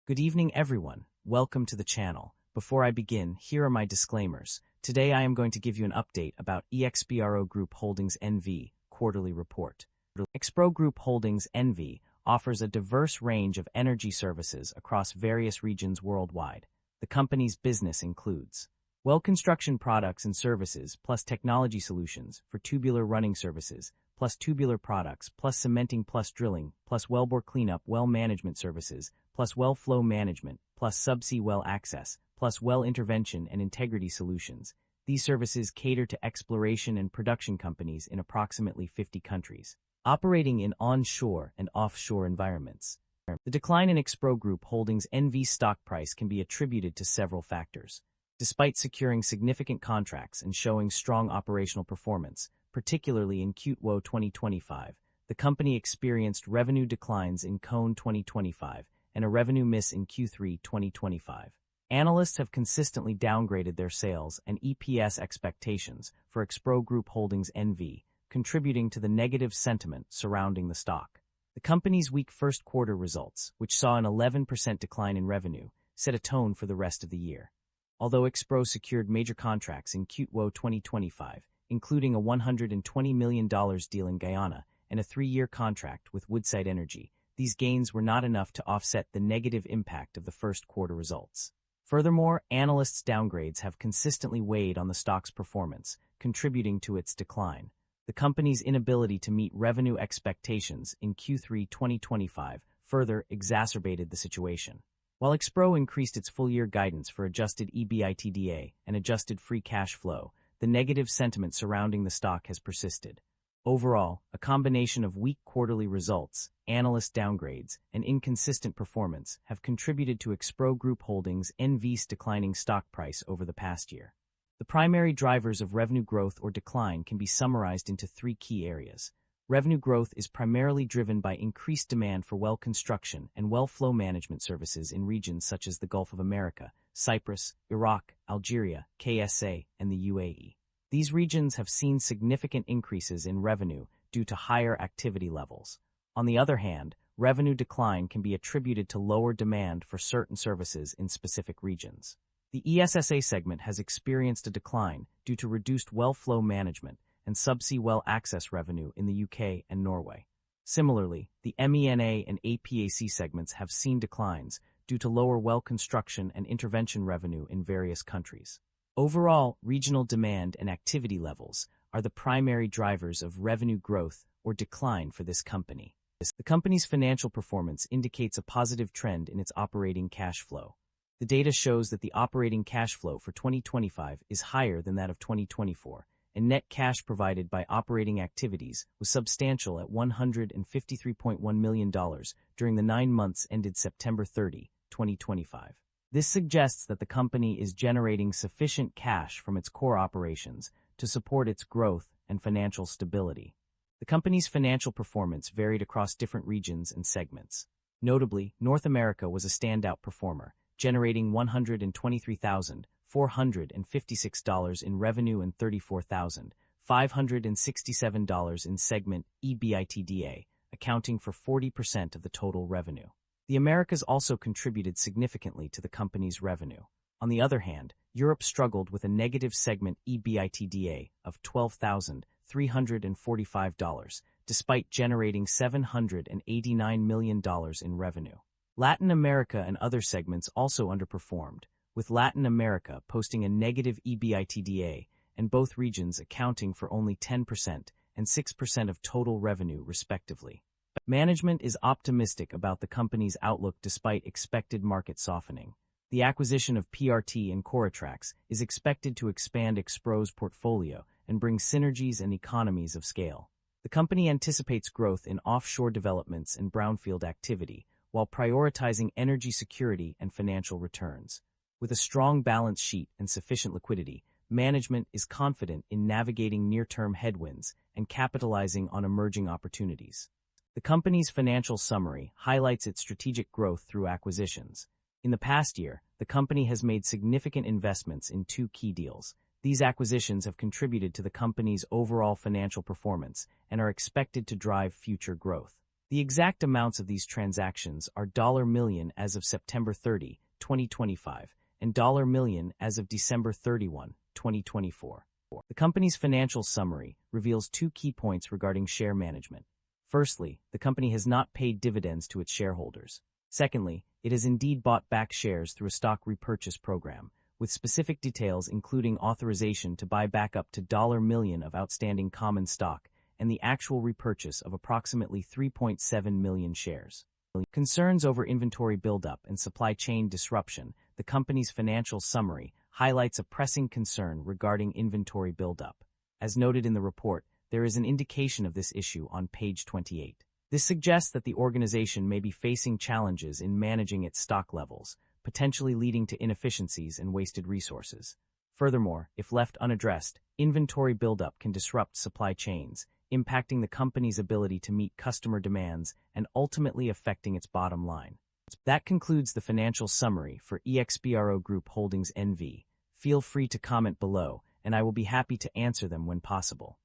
Good evening, everyone. Welcome to the channel. Before I begin, here are my disclaimers. Today I am going to give you an update about EXPRO Group Holdings NV quarterly report. EXPRO Group Holdings NV offers a diverse range of energy services across various regions worldwide. The company's business includes well construction products and services plus technology solutions for tubular running services, plus tubular products, plus cementing, plus drilling, plus wellbore cleanup, well management services, plus well flow management, plus subsea well access, plus well intervention and integrity solutions. These services cater to exploration and production companies in approximately 50 countries, operating in onshore and offshore environments. The decline in EXPRO Group Holdings NV stock price can be attributed to several factors. Despite securing significant contracts and showing strong operational performance, particularly in Q2 2025, the company experienced revenue declines in Q1 2025 and a revenue miss in Q3 2025. Analysts have consistently downgraded their sales and EPS expectations for EXPRO Group Holdings NV, contributing to the negative sentiment surrounding the stock. The company's weak first quarter results, which saw an 11% decline in revenue, set a tone for the rest of the year. Although EXPRO secured major contracts in Q2 2025, including a $120 million deal in Guyana and a 3-year contract with Woodside Energy, these gains were not enough to offset the negative impact of the first quarter results. Furthermore, analysts' downgrades have consistently weighed on the stock's performance, contributing to its decline. The company's inability to meet revenue expectations in Q3 2025 further exacerbated the situation. While EXPRO increased its full-year guidance for adjusted EBITDA and adjusted free cash flow, the negative sentiment surrounding the stock has persisted. Overall, a combination of weak quarterly results, analyst downgrades, and inconsistent performance have contributed to EXPRO Group Holdings NV's declining stock price over the past year. The primary drivers of revenue growth or decline can be summarized into 3 key areas. Revenue growth is primarily driven by increased demand for well construction and well flow management services in regions such as the Gulf of America, Cyprus, Iraq, Algeria, KSA, and the UAE. These regions have seen significant increases in revenue due to higher activity levels. On the other hand, revenue decline can be attributed to lower demand for certain services in specific regions. The ESSA segment has experienced a decline due to reduced well flow management and subsea well access revenue in the UK and Norway. Similarly, the MENA and APAC segments have seen declines due to lower well construction and intervention revenue in various countries. Overall, regional demand and activity levels are the primary drivers of revenue growth or decline for this company. The company's financial performance indicates a positive trend in its operating cash flow. The data shows that the operating cash flow for 2025 is higher than that of 2024, and net cash provided by operating activities was substantial at $153.1 million during the 9 months ended September 30, 2025. This suggests that the company is generating sufficient cash from its core operations to support its growth and financial stability. The company's financial performance varied across different regions and segments. Notably, North America was a standout performer, generating $123,456 in revenue and $34,567 in segment EBITDA, accounting for 40% of the total revenue. The Americas also contributed significantly to the company's revenue. On the other hand, Europe struggled with a negative segment EBITDA of $12,345, despite generating $789 million in revenue. Latin America and other segments also underperformed, with Latin America posting a negative EBITDA and both regions accounting for only 10% and 6% of total revenue, respectively. Management is optimistic about the company's outlook despite expected market softening. The acquisition of PRT and Coretrax is expected to expand EXPRO's portfolio and bring synergies and economies of scale. The company anticipates growth in offshore developments and brownfield activity, while prioritizing energy security and financial returns. With a strong balance sheet and sufficient liquidity, management is confident in navigating near-term headwinds and capitalizing on emerging opportunities. The company's financial summary highlights its strategic growth through acquisitions. In the past year, the company has made significant investments in 2 key deals. These acquisitions have contributed to the company's overall financial performance and are expected to drive future growth. The exact amounts of these transactions are $1 million as of September 30, 2025, and $1 million as of December 31, 2024. The company's financial summary reveals two key points regarding share management. Firstly, the company has not paid dividends to its shareholders. Secondly, it has indeed bought back shares through a stock repurchase program, with specific details including authorization to buy back up to $1 million of outstanding common stock and the actual repurchase of approximately 3.7 million shares. Concerns over inventory buildup and supply chain disruption. The company's financial summary highlights a pressing concern regarding inventory buildup. As noted in the report, there is an indication of this issue on page 28. This suggests that the organization may be facing challenges in managing its stock levels, potentially leading to inefficiencies and wasted resources. Furthermore, if left unaddressed, inventory buildup can disrupt supply chains, impacting the company's ability to meet customer demands and ultimately affecting its bottom line. That concludes the financial summary for EXPRO Group Holdings NV. Feel free to comment below, and I will be happy to answer them when possible.